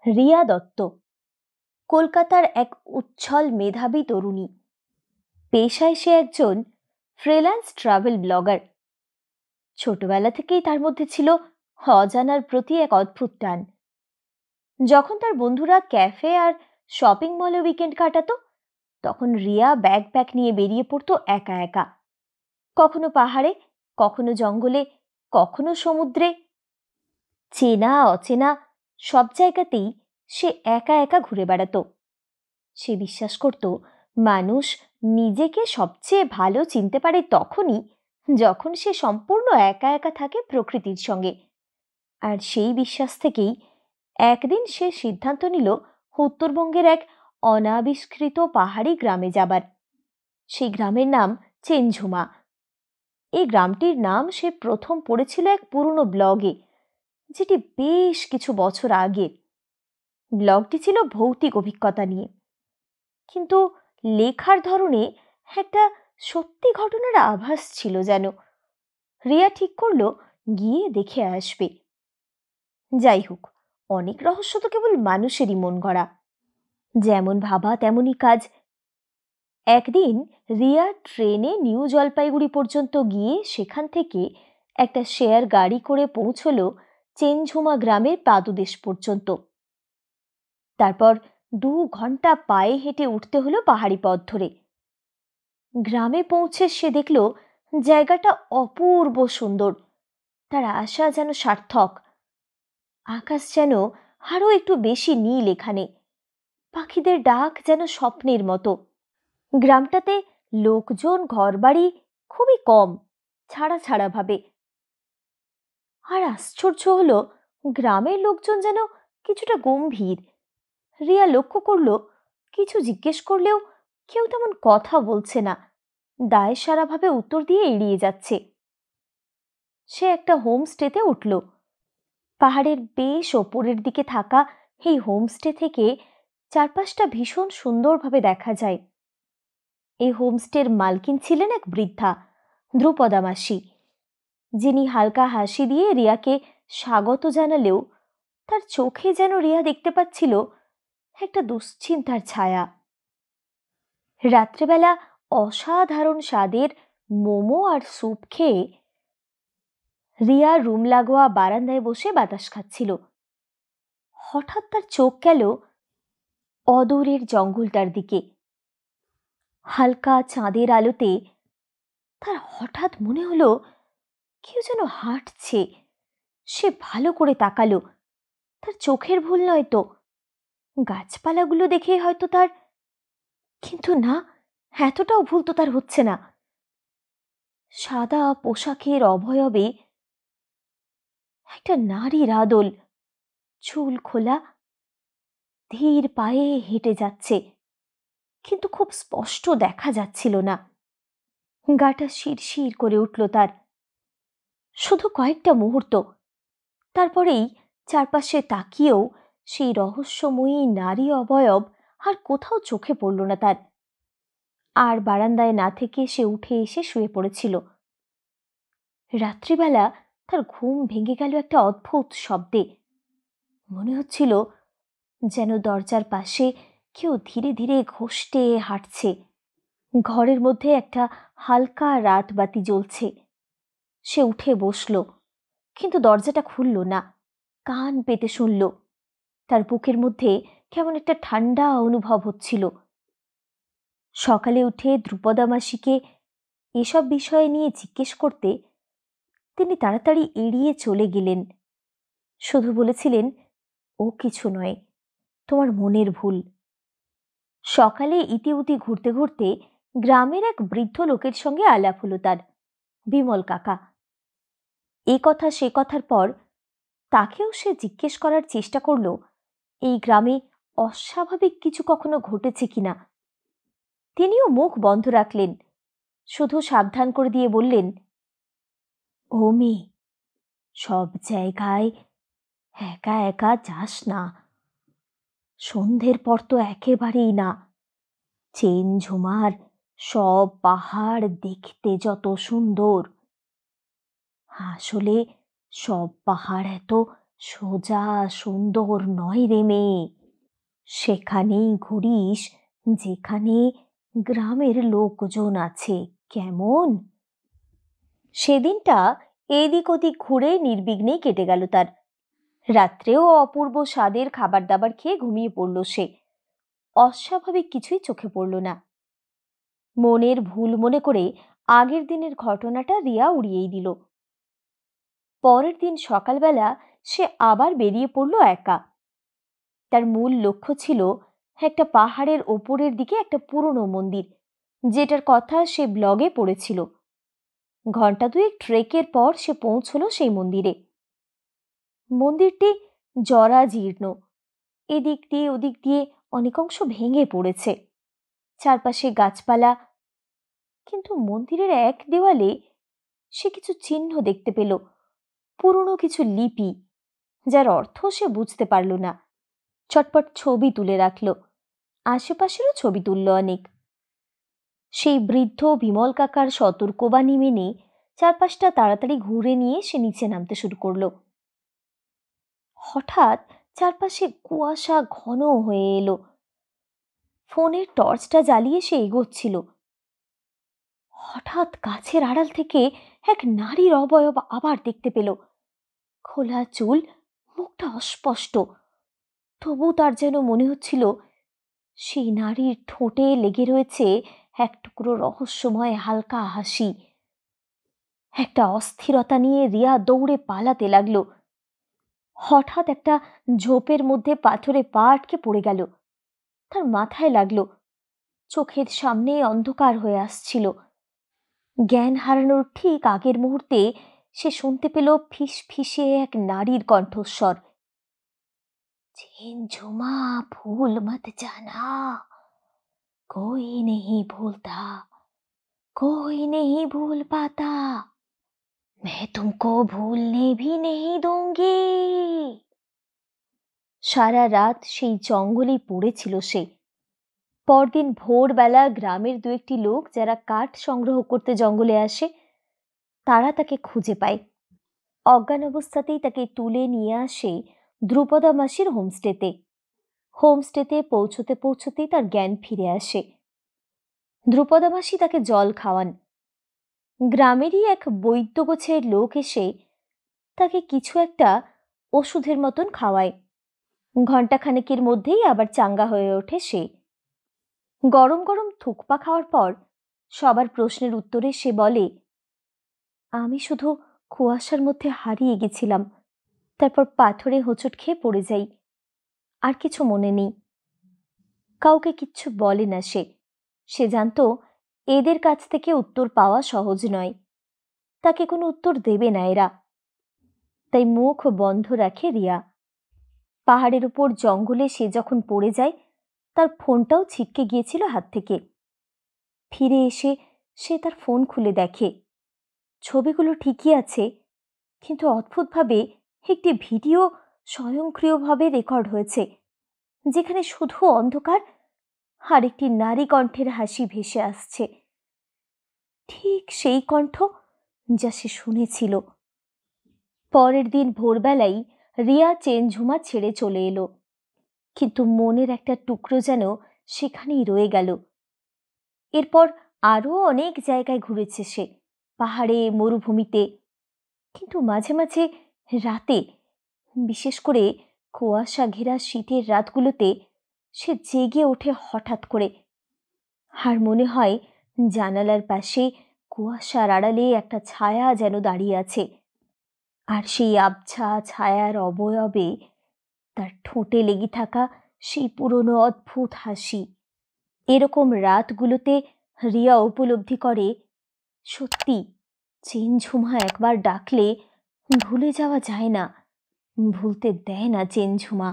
রিয়া দত্ত কলকাতার এক উচ্ছল মেধাবী তরুণী। পেশায় সে একজন ফ্রিল্যান্স ট্রাভেল ব্লগার। ছোটবেলা থেকেই তার মধ্যে ছিল অজানার প্রতি এক অদ্ভুত টান। যখন তার বন্ধুরা ক্যাফে আর শপিং মলে উইকেন্ড কাটাতো, তখন রিয়া ব্যাগ প্যাক নিয়ে বেরিয়ে পড়তো একা একা। কখনো পাহাড়ে, কখনো জঙ্গলে, কখনো সমুদ্রে। চেনা অচেনা সব জায়গাতেই সে একা একা ঘুরে বেড়াতো। সে বিশ্বাস করত মানুষ নিজেকে সবচেয়ে ভালো চিনতে পারে তখনই যখন সে সম্পূর্ণ একা একা থাকে প্রকৃতির সঙ্গে। আর সেই বিশ্বাস থেকেই একদিন সে সিদ্ধান্ত নিল উত্তরবঙ্গের এক অনাবিষ্কৃত পাহাড়ি গ্রামে যাবার। সেই গ্রামের নাম চেনঝুমা। এই গ্রামটির নাম সে প্রথম পড়েছিল এক পুরনো ব্লগে, যেটি বেশ কিছু বছর আগে। ব্লগটি ছিল ভৌতিক অভিজ্ঞতা নিয়ে, কিন্তু লেখার ধরনে একটা সত্যি ঘটনার আভাস ছিল যেন। রিয়া ঠিক করলো গিয়ে দেখে আসবে। যাই হোক, অনেক রহস্য তো কেবল মানুষেরই মন গড়া। যেমন ভাবা তেমনই কাজ। একদিন রিয়া ট্রেনে নিউ জলপাইগুড়ি পর্যন্ত গিয়ে সেখান থেকে একটা শেয়ার গাড়ি করে পৌঁছলো চেনঝুমা গ্রামের পাদদেশ পর্যন্ত। তারপর 2 ঘন্টা পায়ে হেঁটে উঠতে হলো পাহাড়ি পথ ধরে। গ্রামে পৌঁছে সে দেখল জায়গাটা অপূর্ব সুন্দর। তার আশা যেন সার্থক। আকাশ যেন আরো একটু বেশি নীল এখানে। পাখিদের ডাক যেন স্বপ্নের মতো। গ্রামটাতে লোকজন ঘরবাড়ি খুবই কম, ছাড়া ছাড়া ভাবে। আর আশ্চর্য হলো গ্রামের লোকজন যেন কিছুটা গম্ভীর। রিয়া লক্ষ্য করলো কিছু জিজ্ঞেস করলেও কেউ তেমন কথা বলছে না, দায় সারাভাবে উত্তর দিয়ে এড়িয়ে যাচ্ছে। সে একটা হোমস্টেতে উঠল। পাহাড়ের বেশ ওপরের দিকে থাকা এই হোমস্টে থেকে চারপাশটা ভীষণ সুন্দরভাবে দেখা যায়। এই হোমস্টের মালকিন ছিলেন এক বৃদ্ধা, ধ্রুপদা মাসি, যিনি হালকা হাসি দিয়ে রিয়াকে স্বাগত জানালেও তার চোখে যেন রিয়া দেখতে পাচ্ছিল একটা দুশ্চিন্তার ছায়া। রাত্রেবেলা অসাধারণ স্বাদের মোমো আর স্যুপ খেয়ে রিয়া রুম লাগোয়া বারান্দায় বসে বাতাস খাচ্ছিল। হঠাৎ তার চোখ গেল অদূরের জঙ্গলটার দিকে। হালকা চাঁদের আলোতে তার হঠাৎ মনে হলো কেউ যেন হাঁটছে। সে ভালো করে তাকালো। তার চোখের ভুল নয় তো, গাছপালাগুলো দেখে হয়তো তার, কিন্তু না, এতটাও ভুল তো তার হচ্ছে না। সাদা পোশাকের অভয়বে একটা নারীর আদল, চুল খোলা, ধীর পায়ে হেঁটে যাচ্ছে, কিন্তু খুব স্পষ্ট দেখা যাচ্ছিল না। গাটা শিরশির করে উঠল তার। শুধু কয়েকটা মুহূর্ত, তারপরেই চারপাশে তাকিয়েও সেই রহস্যময়ী নারী অবয়ব আর কোথাও চোখে পড়ল না তার। আর বারান্দায় না থেকে সে উঠে এসে শুয়ে পড়েছিল। রাত্রিবেলা তার ঘুম ভেঙে গেল একটা অদ্ভুত শব্দে। মনে হচ্ছিল যেন দরজার পাশে কেউ ধীরে ধীরে ঘষ্টে হাঁটছে। ঘরের মধ্যে একটা হালকা রাত বাতি জ্বলছে। সে উঠে বসল, কিন্তু দরজাটা খুলল না। কান পেতে শুনল। তার বুকের মধ্যে কেমন একটা ঠান্ডা অনুভব হচ্ছিল। সকালে উঠে ধ্রুপদা মাসিকে এসব বিষয় নিয়ে জিজ্ঞেস করতে তিনি তাড়াতাড়ি এড়িয়ে চলে গেলেন। শুধু বলেছিলেন, ও কিছু নয়, তোমার মনের ভুল। সকালে ইতিউতি ঘুরতে ঘুরতে গ্রামের এক বৃদ্ধ লোকের সঙ্গে আলাপ হলো তার, বিমল কাকা। এ কথা সে কথার পর তাকেও সে জিজ্ঞেস করার চেষ্টা করল এই গ্রামে অস্বাভাবিক কিছু কখনো ঘটেছে কিনা। তিনিও মুখ বন্ধ রাখলেন, শুধু সাবধান করে দিয়ে বললেন, ও মেয়ে, সব জায়গায় একা একা যাস না। সন্ধ্যের পর তো একেবারেই না। চেনঝুমার সব পাহাড় দেখতে যত সুন্দর, আসলে সব পাহাড় এত সোজা সুন্দর নয় রে মেয়ে, সেখানেই ঘুরিস যেখানে গ্রামের লোকজন আছে, কেমন? সেদিনটা এদিক ওদিক ঘুরে নির্বিঘ্নেই কেটে গেল তার। রাত্রেও অপূর্ব স্বাদের খাবার দাবার খেয়ে ঘুমিয়ে পড়ল সে। অস্বাভাবিক কিছুই চোখে পড়ল না। মনের ভুল মনে করে আগের দিনের ঘটনাটা রিয়া উড়িয়েই দিল। পরের দিন সকালবেলা সে আবার বেরিয়ে পড়ল একা। তার মূল লক্ষ্য ছিল একটা পাহাড়ের ওপরের দিকে একটা পুরনো মন্দির, যেটার কথা সে ব্লগে পড়েছিল। ঘন্টা দুয়েক ট্রেকের পর সে পৌঁছলো সেই মন্দিরে। মন্দিরটি জরাজীর্ণ, এদিক দিয়ে ওদিক দিয়ে অনেক অংশ ভেঙে পড়েছে, চারপাশে গাছপালা। কিন্তু মন্দিরের এক দেওয়ালে সে কিছু চিহ্ন দেখতে পেল, পুরনো কিছু লিপি, যার অর্থ সে বুঝতে পারল না। চটপট ছবি তুলে রাখল, আশেপাশেরও ছবি তুলল অনেক। সেই বৃদ্ধ বিমল কাকার সতর্কবাণী মেনে চারপাশটা তাড়াতাড়ি ঘুরে নিয়ে সে নিচে নামতে শুরু করলো। হঠাৎ চারপাশে কুয়াশা ঘন হয়ে এলো। ফোনের টর্চটা জ্বালিয়ে সে এগোচ্ছিল। হঠাৎ গাছের আড়াল থেকে এক নারীর অবয়ব আবার দেখতে পেল। খোলা চুল, মুখটা অস্পষ্ট, তবু তার যেন মনে হচ্ছিল সেই নারীর ঠোঁটে লেগে রয়েছে এক টুকরো রহস্যময় হালকা হাসি। একটা অস্থিরতা নিয়ে রিয়া দৌড়ে পালাতে লাগলো। হঠাৎ একটা ঝোপের মধ্যে পাথরে পা আটকে পড়ে গেল। তার মাথায় লাগলো, চোখের সামনে অন্ধকার হয়ে আসছিল। জ্ঞান হারানোর ঠিক আগের মুহূর্তে সে শুনতে পেল ফিস ফিসে এক নারীর কণ্ঠস্বর, ঝিনঝুমা ভুল মত জানা, कोई नहीं भूलता, कोई नहीं भूल पाता, मैं तुमको भूलने भी नहीं दूंगी। সারা রাত সেই জঙ্গলেই পড়েছিল সে। পরদিন ভোরবেলা গ্রামের দু একটি লোক যারা কাঠ সংগ্রহ করতে জঙ্গলে আসে, তারা তাকে খুঁজে পায়। অজ্ঞান অবস্থাতেই তাকে তুলে নিয়ে আসে ধ্রুপদা মাসির হোমস্টেতে। হোমস্টেতে পৌঁছতে পৌঁছতেই তার জ্ঞান ফিরে আসে। ধ্রুপদা মাসি তাকে জল খাওয়ান। গ্রামেরই এক বৈদ্য গোছের লোক এসে তাকে কিছু একটা ওষুধের মতন খাওয়ায়। ঘণ্টাখানেকের মধ্যেই আবার চাঙ্গা হয়ে ওঠে সে। গরম গরম থুকপা খাওয়ার পর সবার প্রশ্নের উত্তরে সে বলে, আমি শুধু কুয়াশার মধ্যে হারিয়ে গেছিলাম, তারপর পাথরে হোঁচট খেয়ে পড়ে যাই, আর কিছু মনে নেই। কাউকে কিচ্ছু বলে না সে। সে জানতো এদের কাছ থেকে উত্তর পাওয়া সহজ নয়, তাকে কোনো উত্তর দেবে না এরা। তাই মুখ বন্ধ রাখে রিয়া। পাহাড়ের উপর জঙ্গলে সে যখন পড়ে যায়, তার ফোনটাও ছিটকে গিয়েছিল হাত থেকে। ফিরে এসে সে তার ফোন খুলে দেখে, ছবিগুলো ঠিকই আছে, কিন্তু অদ্ভুতভাবে একটি ভিডিও স্বয়ংক্রিয়ভাবে রেকর্ড হয়েছে, যেখানে শুধু অন্ধকার আর একটি নারী কণ্ঠের হাসি ভেসে আসছে। ঠিক সেই কণ্ঠ যা সে শুনেছিল। পরের দিন ভোরবেলাই রিয়া চেনঝুমা ছেড়ে চলে এলো, কিন্তু মনের একটা টুকরো যেন সেখানেই রয়ে গেল। এরপর আরও অনেক জায়গায় ঘুরেছে সে, পাহাড়ে, মরুভূমিতে। কিন্তু মাঝে মাঝে রাতে, বিশেষ করে কুয়াশা ঘেরা শীতের রাতগুলোতে, সে জেগে ওঠে হঠাৎ করে। আর মনে হয় জানালার পাশে কুয়াশার আড়ালে একটা ছায়া যেন দাঁড়িয়ে আছে, আর সেই আবছা ছায়ার অবয়বে তার ঠোঁটে লেগে থাকা সেই পুরনো অদ্ভুত হাসি। এরকম রাতগুলোতে রিয়া উপলব্ধি করে, সত্যি চেনঝুমা একবার ডাকলে ভুলে যাওয়া যায় না, ভুলতে দেয় না চেনঝুমা।